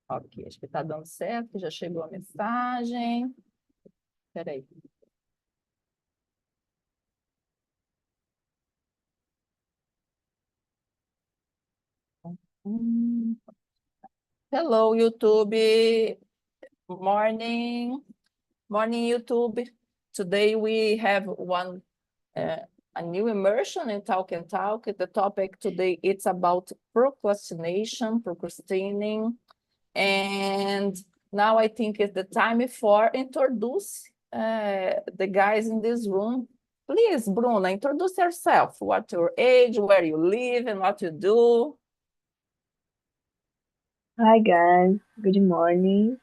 Ok, acho que está dando certo, já chegou a mensagem. Espera aí. Hum. Hello, YouTube. Morning. Morning, YouTube. Today we have a new immersion in Talk and Talk. The topic today it's about procrastination, procrastinating. And now I think it's the time for introduce the guys in this room. Please, Bruna, introduce yourself. What's your age, where you live, and what you do. Hi guys, good morning.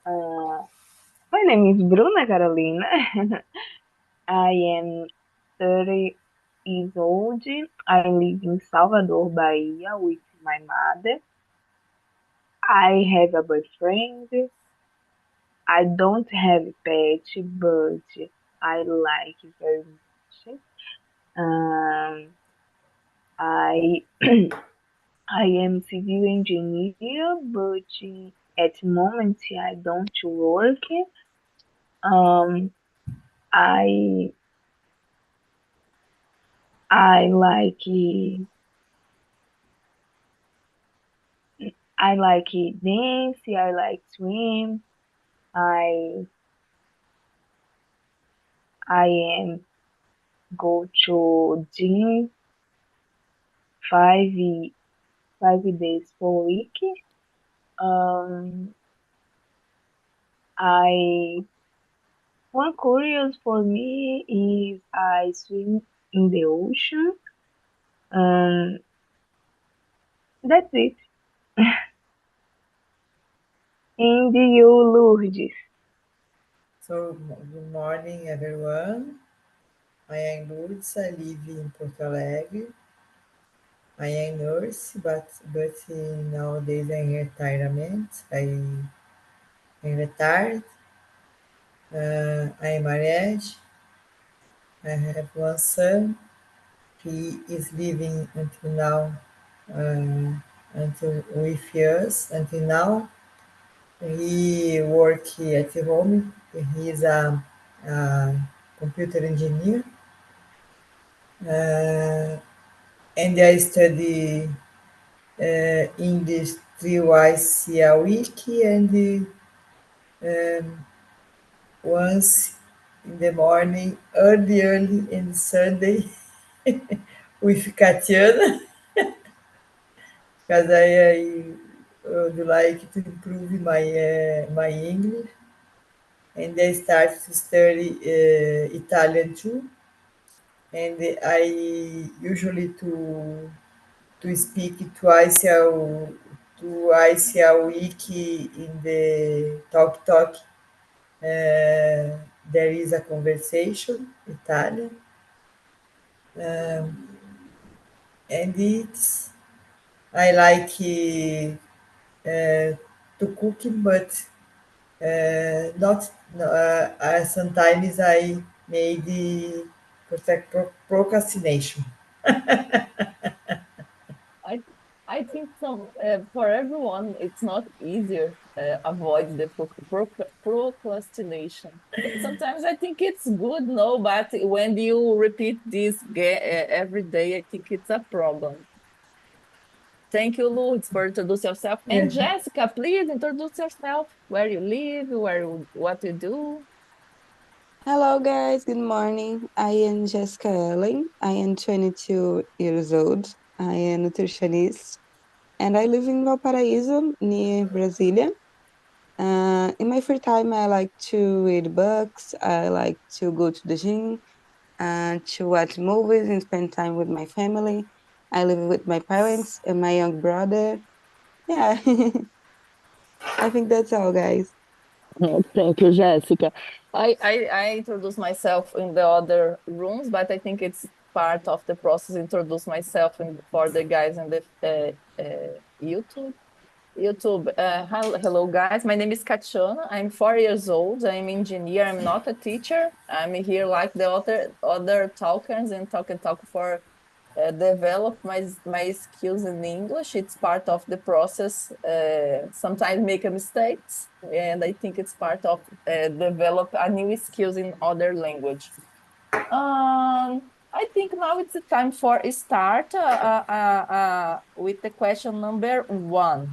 Uh, my name is Bruna Carolina. I am 30 years old. I live in Salvador, Bahia with my mother. I have a boyfriend. I don't have a pet, but I like it very much. Um, I I am civil engineer, but at the moment I don't work. Um, I I like dance. I like swim. I I am go to gym 5 days per week. Um, I One curious for me is I swim in the ocean. Um, that's it. And you, Lourdes? Good morning, everyone. I am Lourdes. I live in Porto Alegre. I am nurse, but nowadays I'm in retirement. I'm retired. I am married. I have one son. He is living until now, until with us. Until now, he work at home. He is a computer engineer. Uh, and I study English 3 a week and once in the morning, early in Sunday with Katiana, because I would like to improve my English, and I start to study Italian too, and I usually to speak twice a week in the talk talk. There is a conversation Italian, um, and it's I like to cooking, but not. Sometimes I maybe protect procrastination. I I think for everyone it's not easier avoid the procrastination. Sometimes I think it's good, no, but when you repeat this every day, I think it's a problem. Thank you, Lourdes, for introduce yourself. And Jessica, please introduce yourself, where you live, what you do. Hello, guys. Good morning. I am Jessica Ellen. I am 22 years old. I am nutritionist, and I live in Valparaíso, near Brasilia. In my free time, I like to read books. I like to go to the gym and to watch movies and spend time with my family. I live with my parents and my young brother. Yeah, I think that's all, guys. Oh, thank you, Jessica. I introduce myself in the other rooms, but I think it's part of the process. Introduce myself for the guys in the YouTube. YouTube. Hello, guys. My name is Katiana. I'm 4 years old. I'm engineer. I'm not a teacher. I'm here like the other talkers and talk and talk for develop my skills in English. It's part of the process. Sometimes make a mistakes, and I think it's part of develop a new skills in other language. I think now it's the time for a start with the question number 1.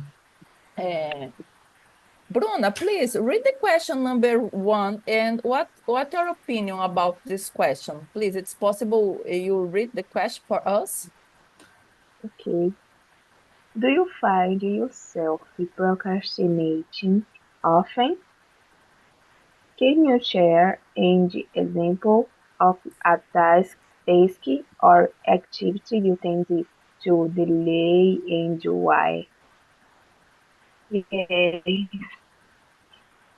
Bruna, please read the question number 1 and what your opinion about this question? Please, it's possible you read the question for us? Okay. Do you find yourself procrastinating often? Can you share an example of a task or activity you tend to delay and why? Yes,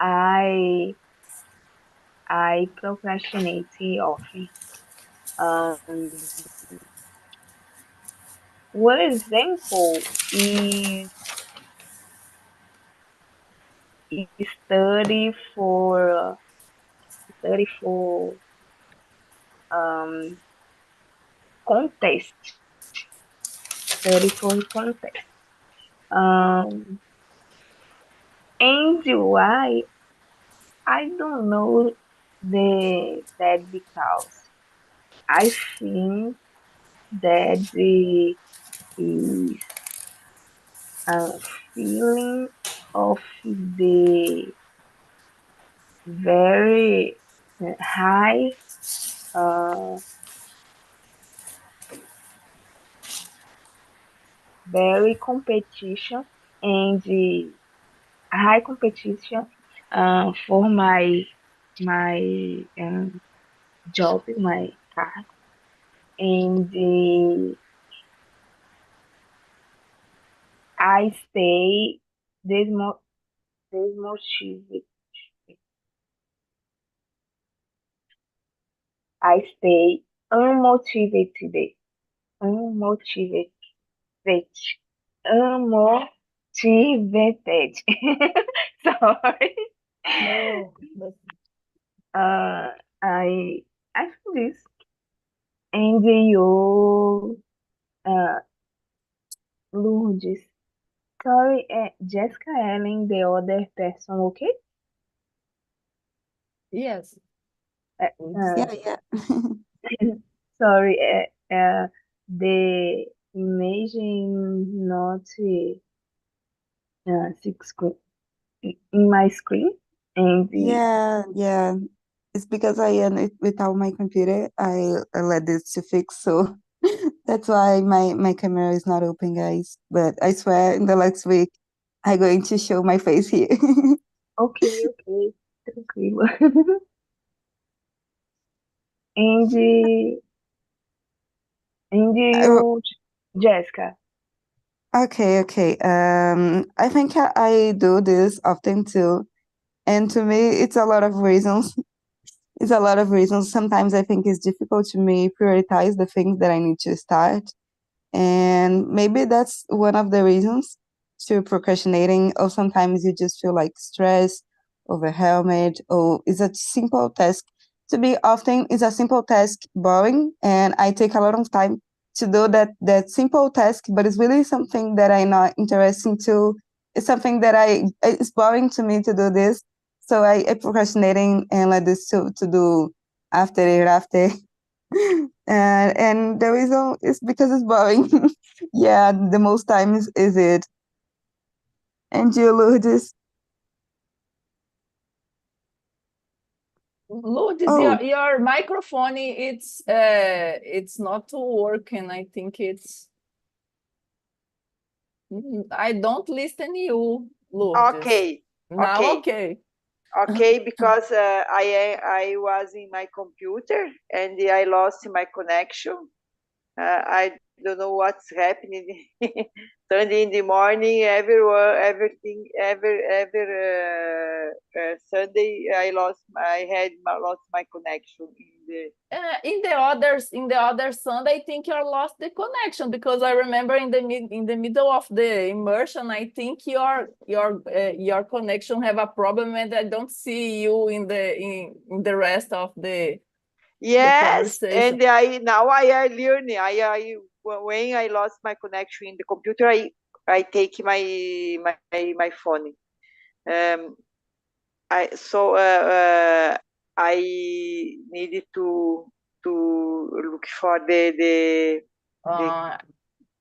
I I procrastinate often. Um, one example is study for study for um contest. Study for contest. Um, and why I don't know that because I think that the is a feeling of the very high uh, very competition and the high competition for my job, my task, and I stay desmo- desmotivated. I stay unmotivated, unmotivated, unmotivated. Sorry. No. Uh, I feel this, and you, uh, Lourdes. Sorry, Jessica Ellen, the other person, okay? Yes. Uh, uh, Yeah, yeah. sorry, the image not six screen in my screen, and Yeah, yeah. It's because I am without my computer. I let this to fix, so that's why my camera is not open, guys. But I swear, in the next week, I'm going to show my face here. okay, okay, tranquilo. and I- you, Jessica. okay, okay. I think I do this often too, and to me, it's a lot of reasons. It's a lot of reasons. Sometimes I think it's difficult to me prioritize the things that I need to start. And maybe that's one of the reasons to procrastinating, or sometimes you just feel like stressed, overwhelmed, or it's a simple task. To be often is a simple task boring, and I take a lot of time to do that simple task, but it's really something that I'm not interested to. It's something that it's boring to me to do this. So I procrastinating and let this to do after it after. And the reason is because it's boring. Yeah, the most times is it. And you, Lourdes? Lourdes, Oh, your microphone it's not working. I think it's I don't listen you, Lourdes. Okay, Now okay, okay. okay. Because I was in my computer and I lost my connection. I don't know what's happening. Sunday in the morning, everything, every Sunday, I had lost my connection in the. In the other Sunday, I think you lost the connection because I remember in the middle of the immersion, I think your connection have a problem and I don't see you in the rest of the Yes, conversation. and I now I learn. I when I lost my connection in the computer, I take my phone. I needed to look for the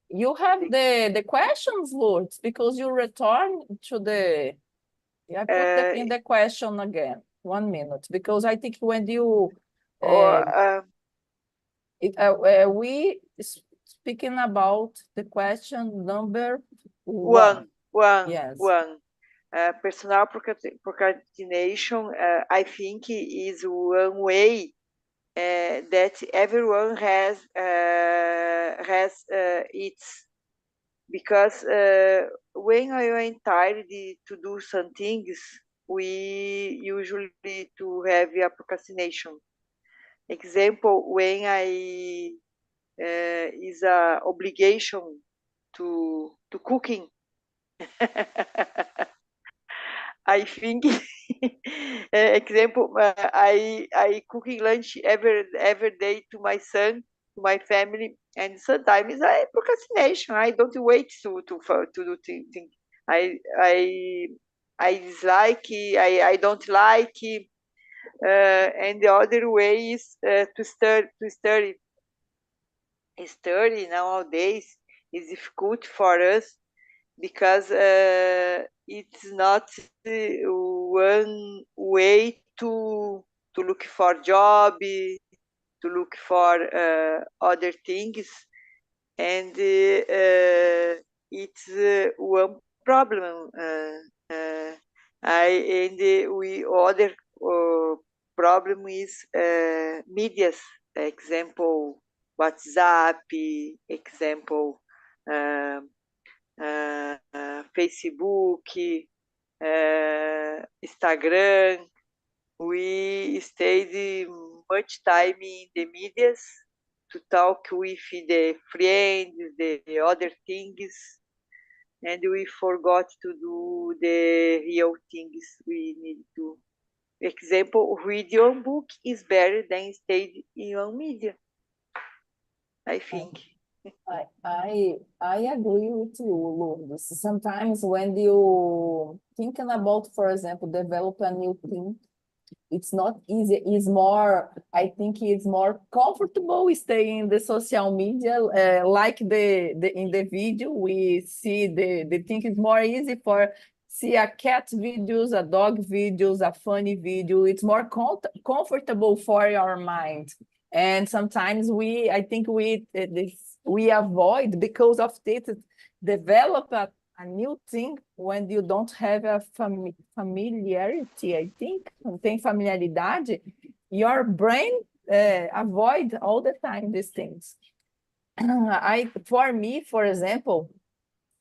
You have the questions, Lourdes, because you return to the. I put in the question again. 1 minute, because I think when you we speaking about the question number one. Yes. One. Personal procrastination, I think, is one way that everyone has it, because when I am tired to do some things, we usually to have a procrastination. Example, when I is a obligation to cooking. I think example, I cooking lunch every day to my son, to my family, and sometimes I procrastination. I don't wait to do things. I dislike. I don't like. And the other way is to study. Study nowadays is difficult for us because it's not one way to look for job, to look for other things, and it's one problem. We other problem is medias. Example, WhatsApp. Example. Facebook, Instagram. We stayed much time in the medias to talk with the friends, the other things, and we forgot to do the real things we need to. Example, read your book is better than stay in one media, I think. I agree with you, Lourdes. Sometimes when you thinking about, for example, develop a new thing, it's not easy. It's more, I think it's more comfortable staying in the social media. Like in the video, we see the thing is more easy for see a cat videos, a dog videos, a funny video. It's more comfortable for your mind. And sometimes I think we avoid because of this develop a new thing when you don't have a familiarity, I think, não tem familiaridade, your brain avoid all the time these things. For me, for example,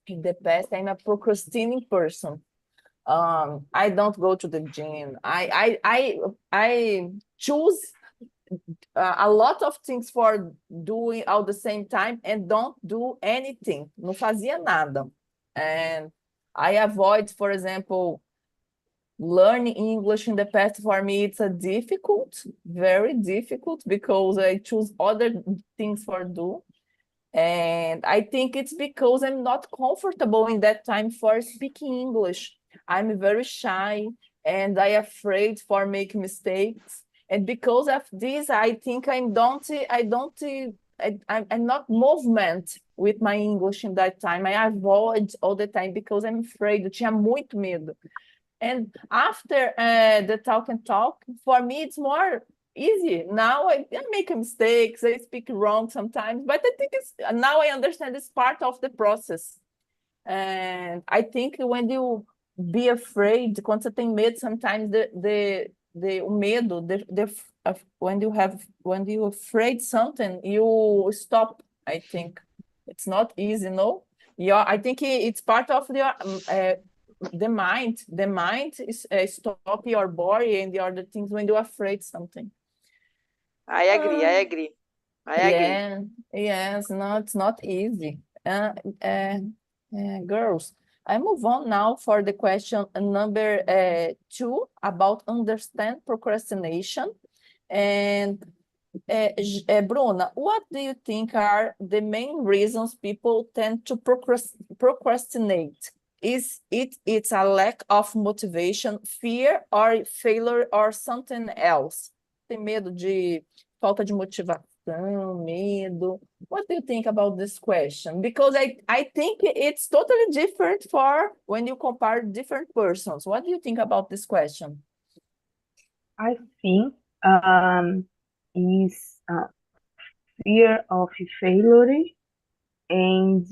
in the past, I'm a procrastinating person. I don't go to the gym. I choose a lot of things for doing all the same time and don't do anything. Não fazia nada. And I avoid, for example, learning English in the past. For me, it's a difficult, very difficult, because I choose other things for do. And I think it's because I'm not comfortable in that time for speaking English. I'm very shy and I afraid for making mistakes. And because of this, I think I'm not movement with my English in that time. I avoid all the time because I'm afraid. Eu tinha muito medo. And after the talk and talk, for me, it's more easy. Now I make mistakes, I speak wrong sometimes, but I think now I understand it's part of the process. And I think when you be afraid, quando você tem medo, sometimes o medo, when you're afraid something, you stop. I think it's not easy, no? Yeah, I think it's part of the mind. The mind is stop your body and the other things when you're afraid something. I agree. Yes, no, it's not easy. Girls, I move on now for the question number 2 about understand procrastination. And Bruna, what do you think are the main reasons people tend to procrastinate? Is it's a lack of motivation, fear, or failure, or something else? Tem medo de falta de motivação, medo. What do you think about this question? Because I think it's totally different for when you compare different persons. What do you think about this question? I think is fear of failure and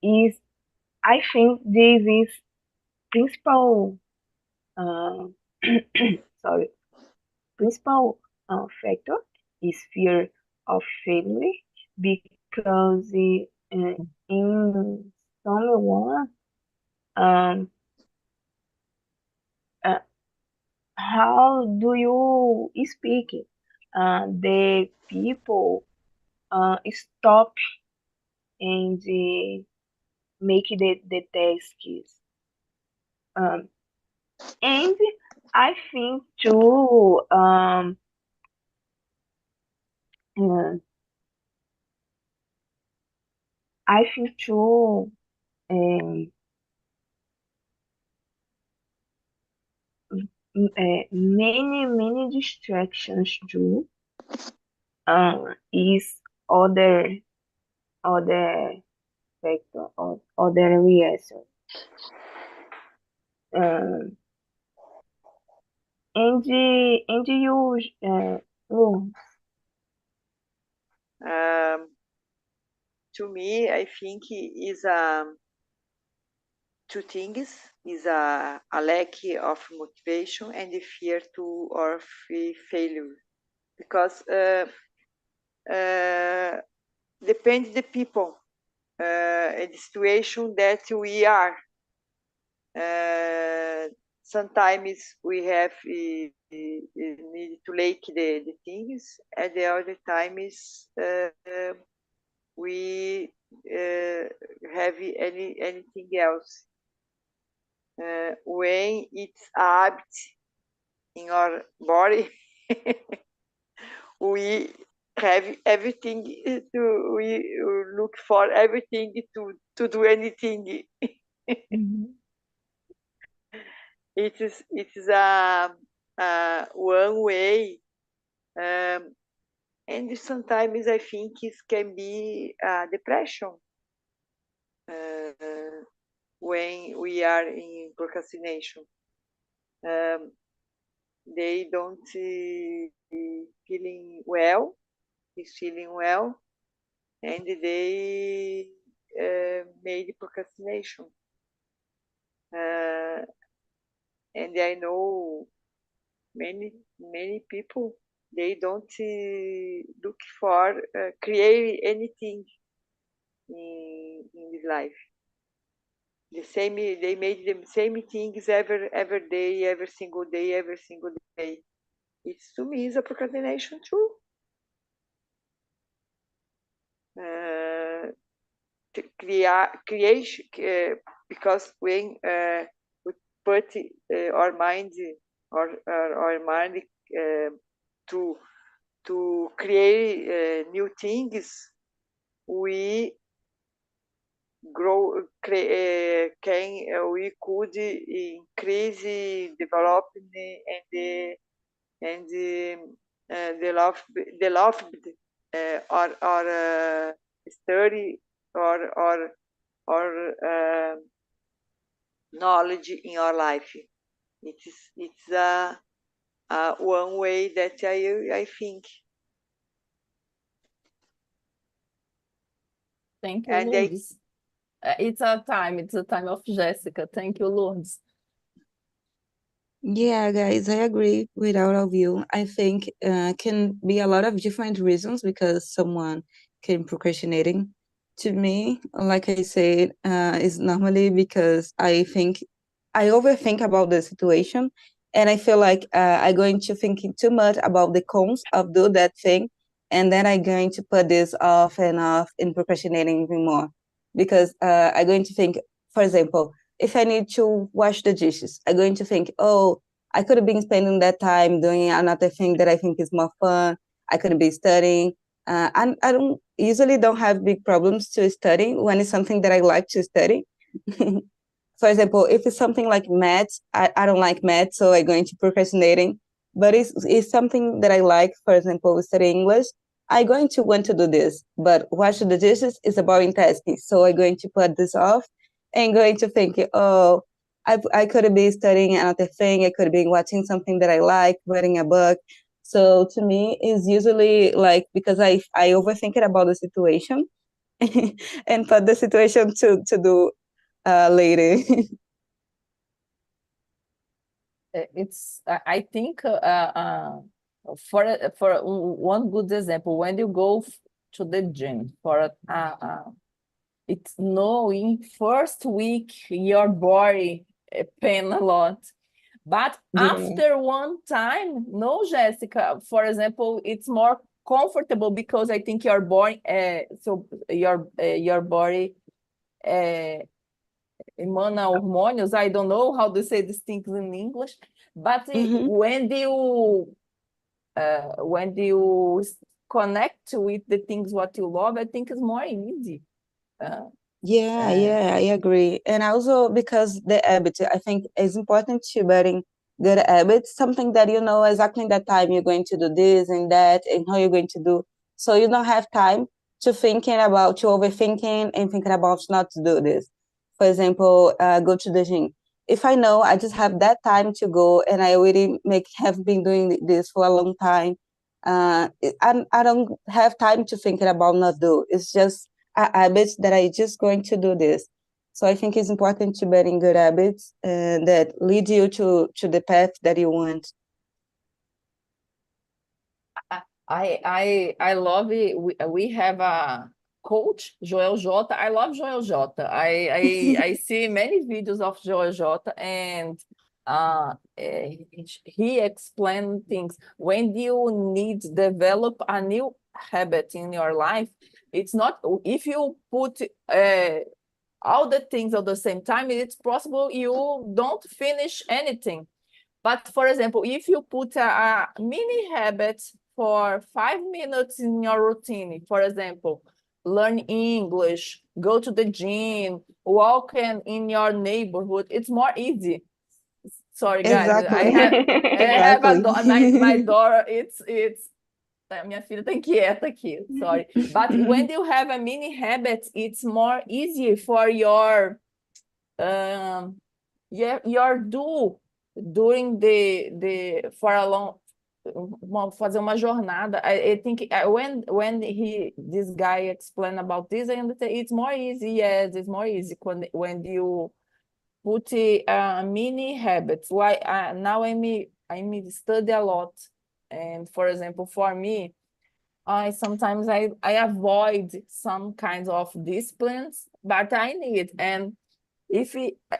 is I think this is principal sorry principal factor is fear of failure because in someone um, how do you speak? The people stop and make the tasks. And I think too, uh, I think too, um, many distractions too. Is other factor or other reason. Um, and you oh, To me, I think is two things: is a lack of motivation and the fear to or failure, because depends the people and the situation that we are. Sometimes we have need to like the things, and the other time is we have anything else. When it's habit in our body, we have everything we look for everything to do anything. It is one way, and sometimes I think it can be depression when we are in procrastination. They don't feeling well, and they made procrastination. And I know many people, they don't look for create anything in this life. They made the same things every day, every single day. It's to me is a procrastination too. Creation, because when we put our mind to create new things, we grow we could increase development and develop or study or knowledge in our life. It's one way that I think. Thank you, And Lourdes. It's a time of Jessica. Thank you, Lourdes. Yeah, guys, I agree with all of you. I think can be a lot of different reasons because someone can procrastinating. To me, like I said, is normally because I think I overthink about the situation, and I feel like I'm going to thinking too much about the cons of do that thing, and then I'm going to put this off and off and procrastinating even more because I'm going to think, for example, if I need to wash the dishes, I'm going to think, oh, I could have been spending that time doing another thing that I think is more fun. I could be studying. I don't usually don't have big problems to study when it's something that I like to study. For example, if it's something like maths, I don't like maths, so I go into procrastinating. But it's something that I like, for example, study English, I'm going to want to do this. But wash the dishes is a boring task, so I'm going to put this off and going to think, oh, I could be studying another thing, I could be watching something that I like, reading a book. So to me, it's usually like because I overthink it about the situation and put the situation to do later. It's I think for one good example, when you go to the gym for it's knowing first week your body pain a lot, but Yeah. after one time, no, Jessica, for example, it's more comfortable because I think your body so your body emana hormônios. I don't know how to say these things in English, but Mhm. when you connect with the things what you love, I think it's more easy. Yeah, Uh, yeah, I agree. And also because the habit, I think it's important to building good habits, something that you know exactly that time you're going to do this and that and how you're going to do. So you don't have time to overthinking and thinking about not to do this. For example, go to the gym. If I know I just have that time to go and I already have been doing this for a long time, I don't have time to think about not do. It's just habits that I just going to do this. So I think it's important to building good habits that lead you to the path that you want. I love it. We have a coach, Joel Jota. I love Joel Jota. I see many videos of Joel Jota, and he explained things. When you need to develop a new habit in your life, it's not if you put all the things at the same time, it's possible you don't finish anything. But for example, if you put a mini habit for 5 minutes in your routine, for example, learn English, go to the gym, walk in your neighborhood, it's more easy. Sorry, guys, Exactly. I have a Exactly. my daughter. It's minha filha tá inquieta aqui. Sorry, but when you have a mini habit, it's more easy for um, your do during the for a long fazer uma jornada. I think when this guy explained about this, I understand it's more easy. Yes, it's more easy when you put mini habits. Like now I'm study a lot, and for example, for me, I sometimes I avoid some kinds of disciplines, but I need. And if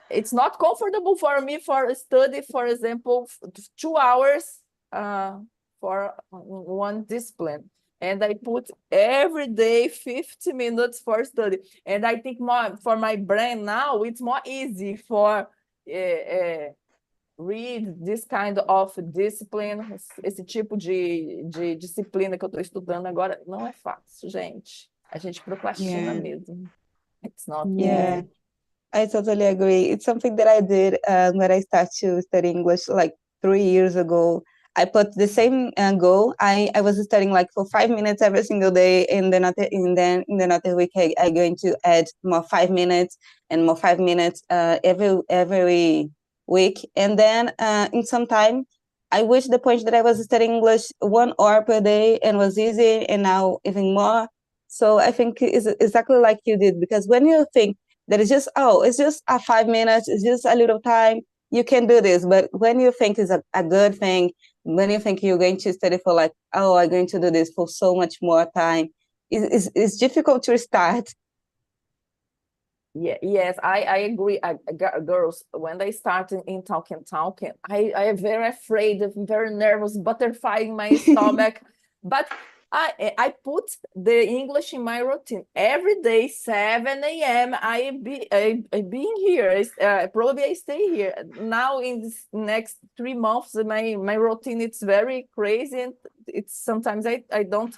it's not comfortable for me for study, for example, 2 hours for one discipline, and I put every day 50 minutes for study, and I think more for my brain now it's more easy for read this kind of discipline. Esse tipo de disciplina que eu estou estudando agora não é fácil, gente. A gente procrastina Yeah. mesmo. It's not Yeah. easy. I totally agree. It's something that I did when I started to study English like 3 years ago. I put the same goal. I was studying like for 5 minutes every single day, and then in another week I going to add more 5 minutes and more 5 minutes every week. And then in some time, I reached the point that I was studying English 1 hour per day and was easy, and now even more. So I think it's exactly like you did, because when you think that is just, oh, it's just a 5 minutes, it's just a little time, you can do this. But when you think it's a good thing, when you think you're going to study for like, oh, I'm going to do this for so much more time, it's difficult to start. Yeah, yes, I agree. Girls, when they start in talking, I am very afraid, very nervous, butterfly in my stomach. But I put the English in my routine every day, 7 a.m. I being here. Probably I stay here. Now in this next 3 months, my routine it's very crazy, and it's sometimes I don't.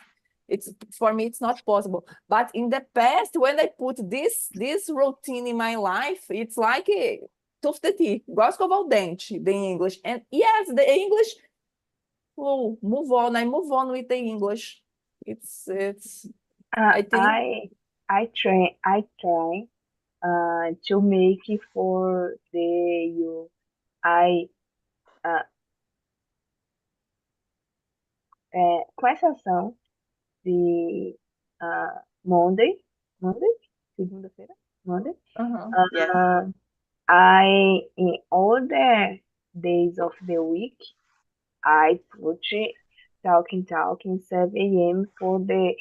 It's for me it's not possible. But in the past, when I put this routine in my life, it's like tough the teeth, igual escovar o dente, the English. And yes, the English. Oh, move on. I move on with the English. It's I think I try to make it for the you. I com exceção de Monday, segunda-feira, Monday. Yes. In all the days of the week, I put talking 7 a.m. for the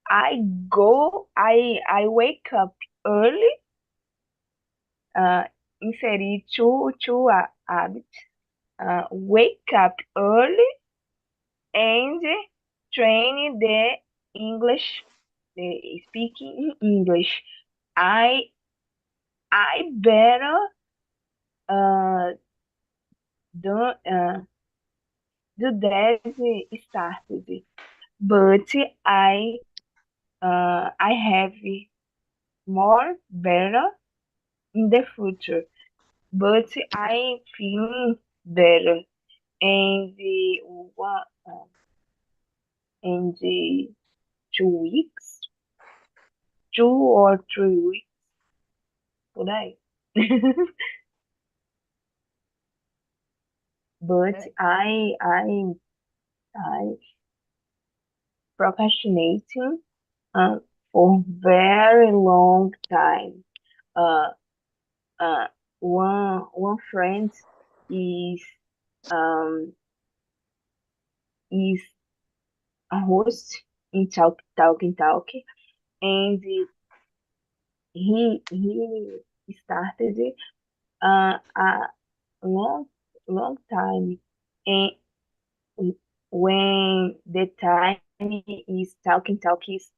I wake up early, inserir two habits. Wake up early and train the English, the speaking English. I better do that started, but I have more better in the future, but I feel better in the one in the 2 weeks, 2 or 3 weeks, por aí. But Okay. I procrastinating for very long time. One friend is is a host in talking, and he started a long time, and when the time is talking is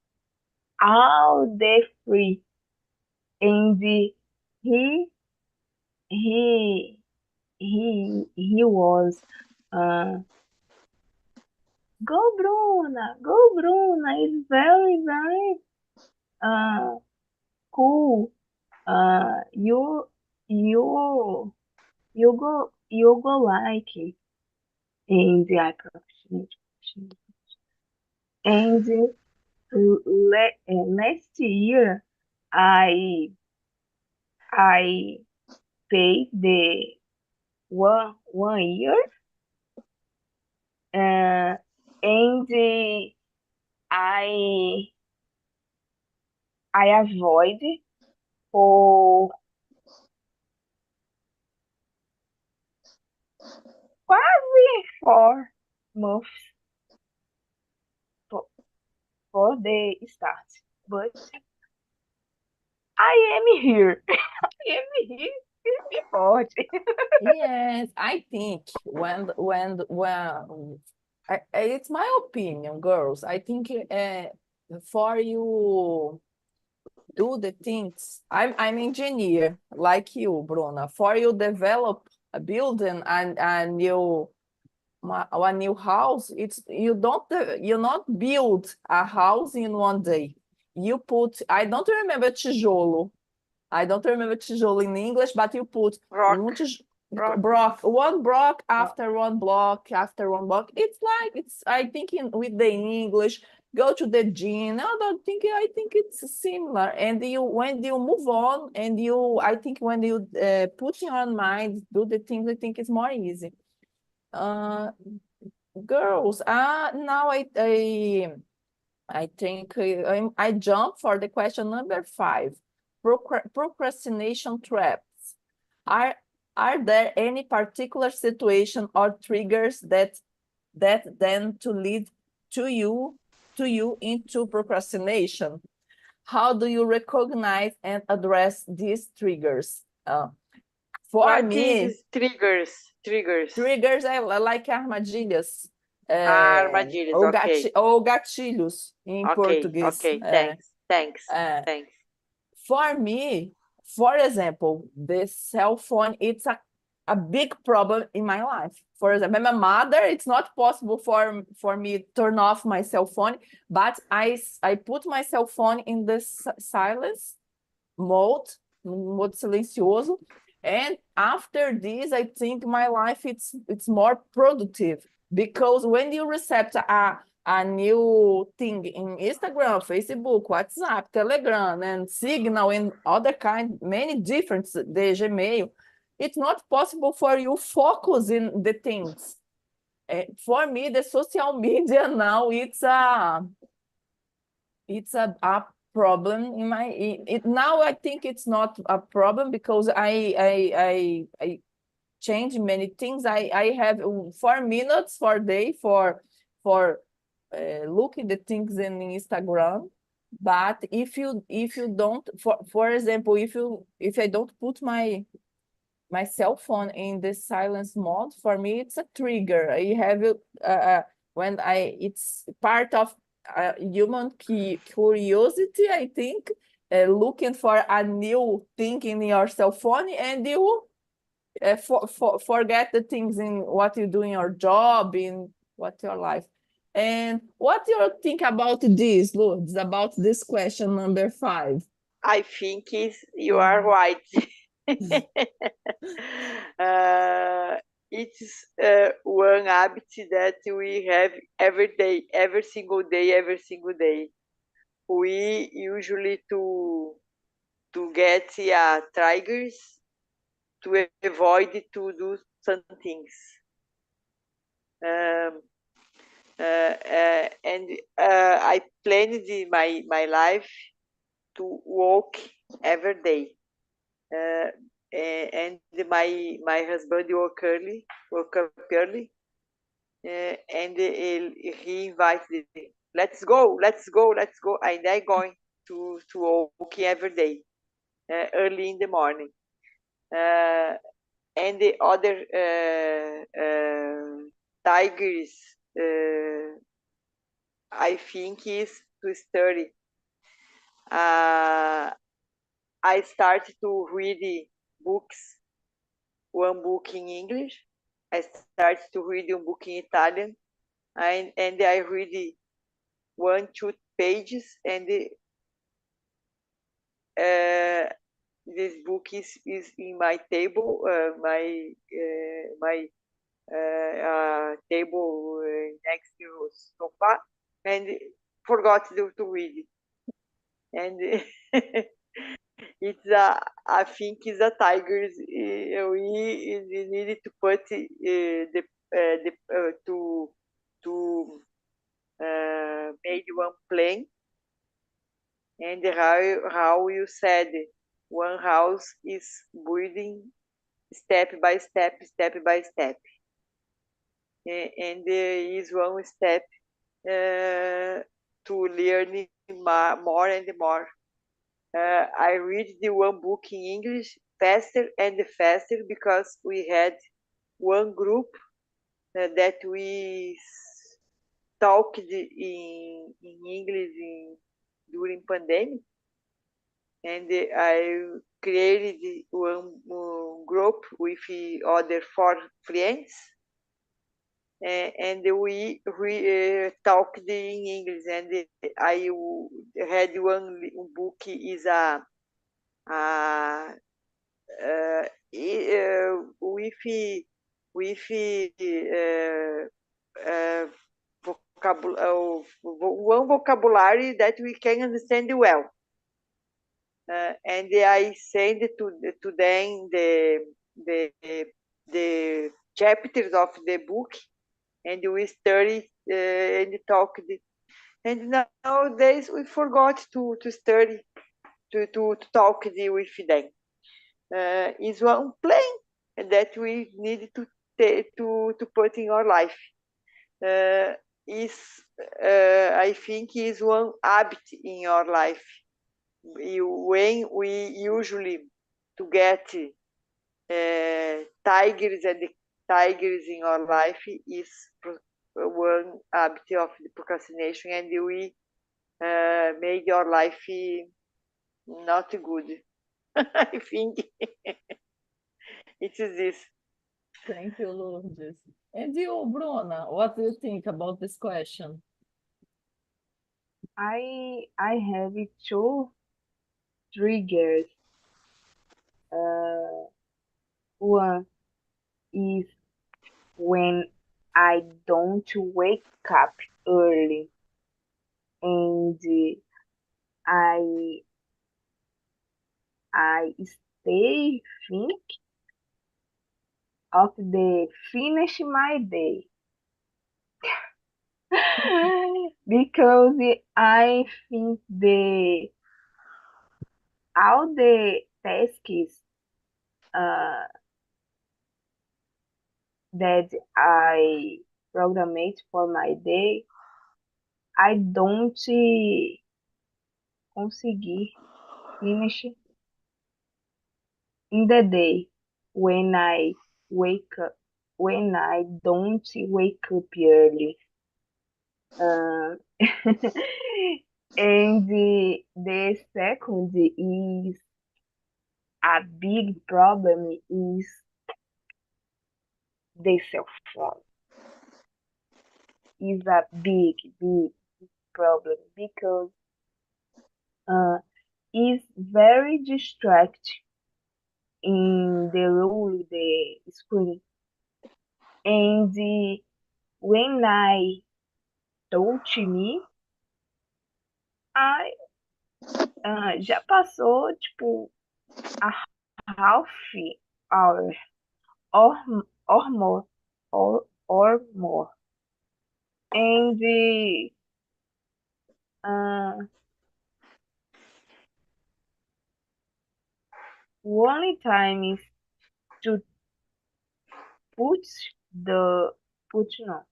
all the free, and he he he was go Bruna, it's very cool. You you you go like it, and I appreciate. And last year, I paid the one year, and I avoid for quase 4 months for the start, but I am here. I am here before. Yes, I think it's my opinion, girls. I think for you do the things. I'm engineer like you, Bruna. For you develop a building and a new house, it's you not build a house in one day. You put, I don't remember tijolo. I don't remember tijolo in English, but you put Rock. one block after one block after one block. It's like I think with the English, go to the gym. I think it's similar. And when you move on, and I think when you put in your mind, do the things, I think it's more easy. Girls, now I think I jump for the question number 5. Procrastination traps. Are there any particular situation or triggers that then to lead to you into procrastination? How do you recognize and address these triggers? For What me, is triggers? triggers I like armadilhas. Armadilhas, ok. Ou gatilhos em português. Ok, thanks. For me, for example, the cell phone, it's a big problem in my life. For example, I'm a mother, it's not possible for me to turn off my cell phone, but I put my cell phone in the silence mode, modo silencioso. And after this, I think my life it's more productive, because when you recept a new thing in Instagram, Facebook, WhatsApp, Telegram, and Signal, and other kind, many different, the Gmail, it's not possible for you focus in the things. For me, the social media now, it's a problem in my now. I think it's not a problem, because I change many things. I have 4 minutes for day for looking the things in Instagram. But if you don't, for example, if I don't put my cell phone in the silence mode, for me it's a trigger. I have when it's part of human curiosity, I think, looking for a new thing in your cell phone, and you forget the things in what you do in your job, in what your life. And what do you think about this, Lourdes, about this question number 5? I think you are right. It's one habit that we have every day, every single day. We usually to get triggers to avoid to do some things. And I planned my life to walk every day. And my husband woke up early, and he invited me, let's go. And I'm going to walk every day, early in the morning. And the other tigers, I think, is to study. I started to read books, one book in English. I started to read one book in Italian, and I read 1-2 pages, and this book is in my table, my table next to sofa, and forgot to read it. And it's I think it's a tigers. We needed to put to made one plan, and how you said, one house is building step by step. And there is one step to learn more and more. I read the one book in English faster and faster, because we had one group that we talked in English during pandemic, and I created one group with other 4 friends, and we talked in English. And I had one book is with one vocabulary that we can understand well. And I send to them the chapters of the book, and we study and talk. And nowadays we forgot to study, to talk with them. Is one plan that we need to put in our life. I think is one habit in your life. When we usually to get tigers, and the tigers in our life is one habit of the procrastination, and we made your life not good. I think it is this. Thank you, Lourdes. And you, Bruna, what do you think about this question? I have two triggers. One is when I don't wake up early and I I stay think of the finish my day because I think the all the tasks uh, that I programmed for my day I don't conseguir finish in the day when I wake up when I don't wake up early. Uh, and the second is a big problem is the cell phone. Is a big problem because uh, it's very distracting in the role the screen and when I touch me I já passou tipo a half hour or or more or more and uh, one time is to put the put no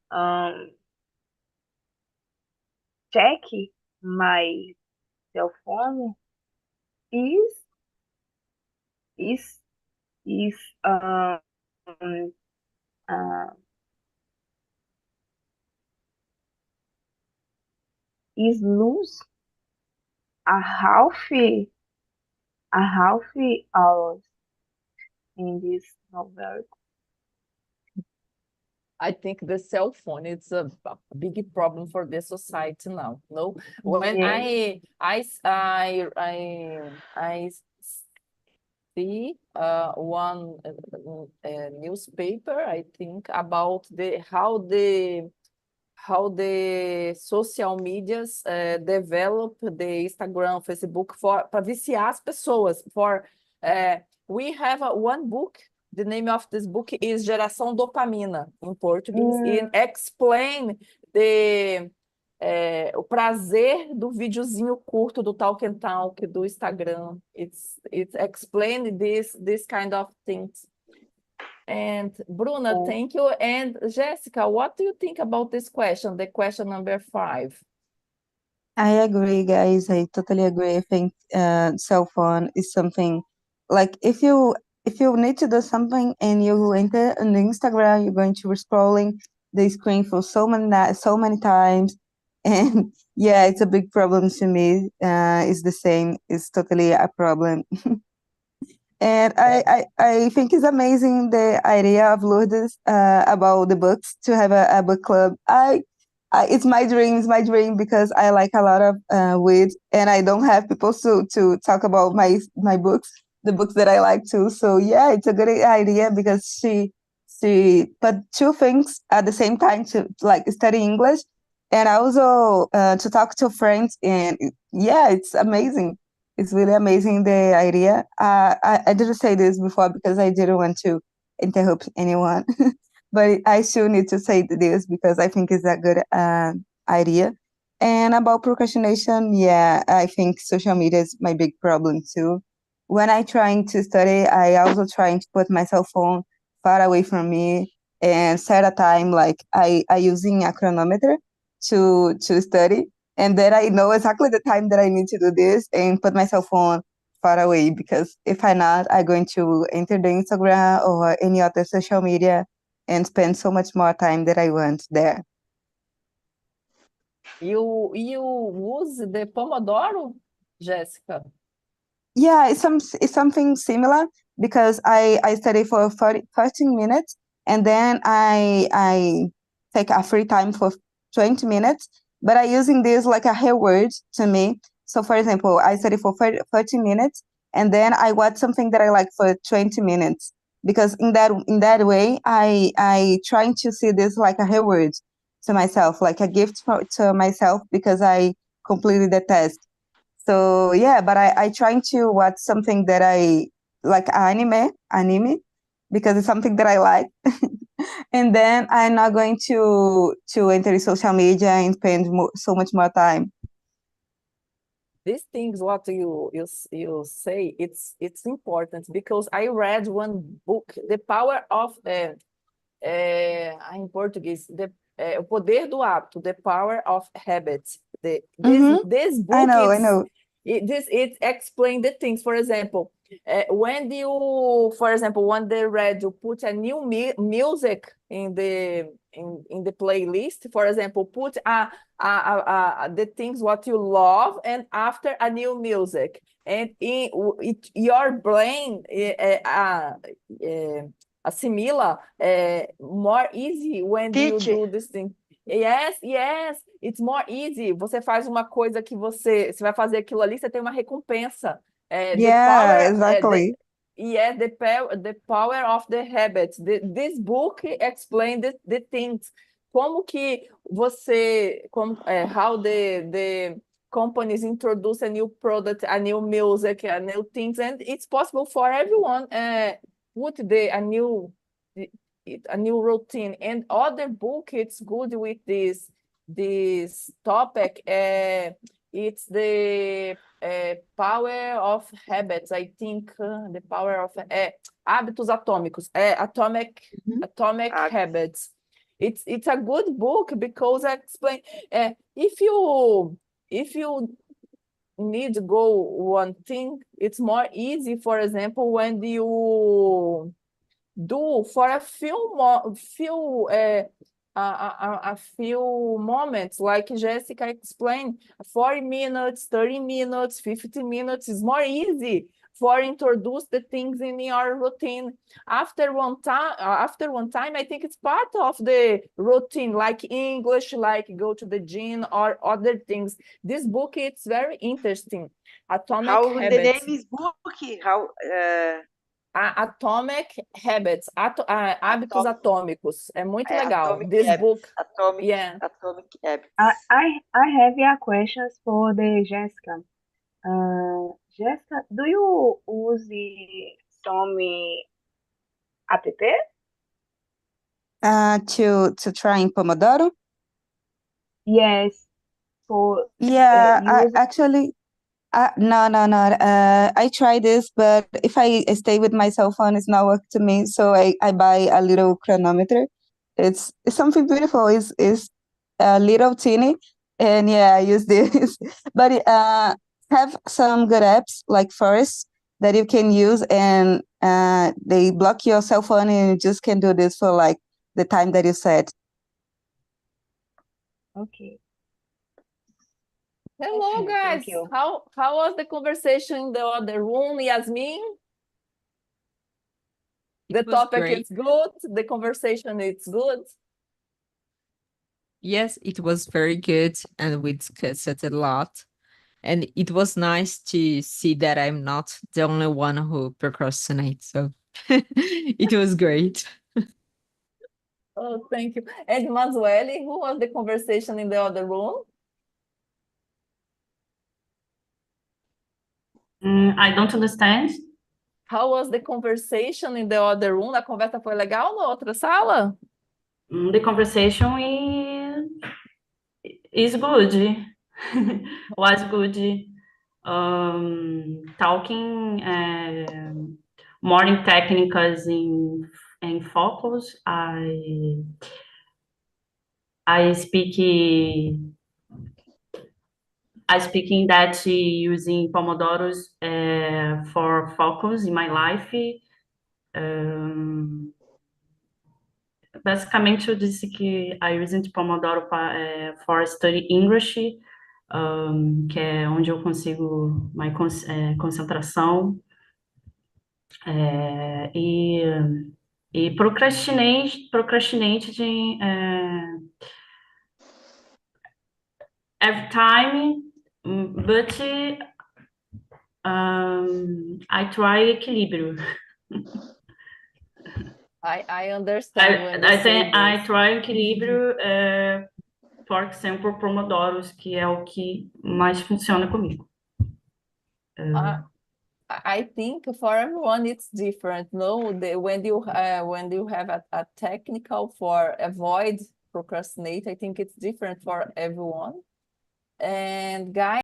um check my cell phone is is is uh, is lose a half hours in this novel. I think the cell phone is a big problem for the society now. No, when Yes. I see one newspaper, I think about the how the social medias develop the Instagram, Facebook para viciar as pessoas. We have one book. The name of this book is Geração Dopamina in Portuguese. It explain o prazer do videozinho curto do Talk and Talk do Instagram. It's explain this kind of things. And Bruna, thank you. And Jessica, what do you think about this question, the question number 5? I agree, guys. I totally agree. I think cell phone is something like if you need to do something and you enter on Instagram, you're going to be scrolling the screen for so many times, and yeah, it's a big problem to me. It's the same. It's totally a problem. And I think it's amazing the idea of Lourdes about the books to have a book club. It's my dream because I like a lot of weed and I don't have people to talk about my books, the books that I like too. So yeah, it's a good idea because she put two things at the same time to like study English and also to talk to friends. And yeah, it's amazing. It's really amazing, the idea. I didn't say this before because I didn't want to interrupt anyone, but I still need to say this because I think it's a good idea. And about procrastination, yeah, I think social media is my big problem too. When I trying to study, I also trying to put my cell phone far away from me and set a time like I using a chronometer to study, and then I know exactly the time that I need to do this and put my cell phone far away because if I'm not, I'm going to enter the Instagram or any other social media and spend so much more time that I want there. You use the Pomodoro, Jessica? Yeah, it's something similar because I study for 13 minutes and then I take a free time for 20 minutes, but I using this like a reward to me. So for example, I study for 13 minutes and then I watch something that I like for 20 minutes because in that way I trying to see this like a reward to myself, like a gift to myself because I completed the test. So yeah, but I trying to watch something that I like anime, because it's something that I like. And then I'm not going to enter social media and spend so much more time. These things, what you say, it's important because I read one book, The Power of em português, o poder do hábito, The Power of Habit. This I book, know, I know. it explain the things. For example, when they read, you put a new music in the playlist. For example, put the things what you love, and after a new music, and your brain assimila more easy when you Teach. do this thing. Yes, yes, it's more easy. Você faz uma coisa que você vai fazer aquilo ali, você tem uma recompensa. The Yeah, power, exactly. yeah, the power of the habits. This book explains the things. Como que how the companies introduce a new product, a new music, a new things, and it's possible for everyone. Put a new routine, and other book it's good with this topic. It's the power of habits, I think. The power of hábitos atômicos, atomic Ah, habits. It's a good book because I explain if you need to go one thing, it's more easy. For example, when you do for a few moments, like Jessica explained, 40 minutes, 30 minutes, 50 minutes is more easy for introduce the things in your routine. After one time, I think it's part of the routine, like English, like go to the gym or other things. This book, it's very interesting. Atomic how the Habits. name is book? How Atomic Habits, hábitos Atomic, atômicos. É muito legal. Atomic This Habits. book, Atomic yeah. Atomic Habits. I have a questions for the Jessica. Jessica, do you use some app? To try in Pomodoro. Yes, for Yeah, I use. actually no, no, no. I try this, but if I stay with my cell phone, it's not work to me. So I buy a little chronometer. It's something beautiful. It's a little teeny, and yeah, I use this. But have some good apps like Forest that you can use, and they block your cell phone, and you just can do this for like the time that you set. Okay. Hello, Okay, guys. thank you. How was the conversation in the other room, Yasmin? The It was topic great. is good. The conversation is good. Yes, it was very good, and we discussed it a lot. And it was nice to see that I'm not the only one who procrastinates. So it was great. Oh, thank you. And Manueli, who was the conversation in the other room? I don't understand. How was the conversation in the other room? A conversa foi legal na outra sala? The conversation is good. Was good. Talking morning techniques in focus. I speak in that using Pomodoros for focus in my life. basicamente eu disse que I used Pomodoro for study English, que é onde eu consigo mais concentração, e procrastinate every time, but I try equilíbrio. I understand when you I say think I this. try equilíbrio, por exemplo, Pomodoros, que é o que mais funciona comigo. I think for everyone it's different. No, when you have a technical for avoid procrastinate, I think it's different for everyone. And guys,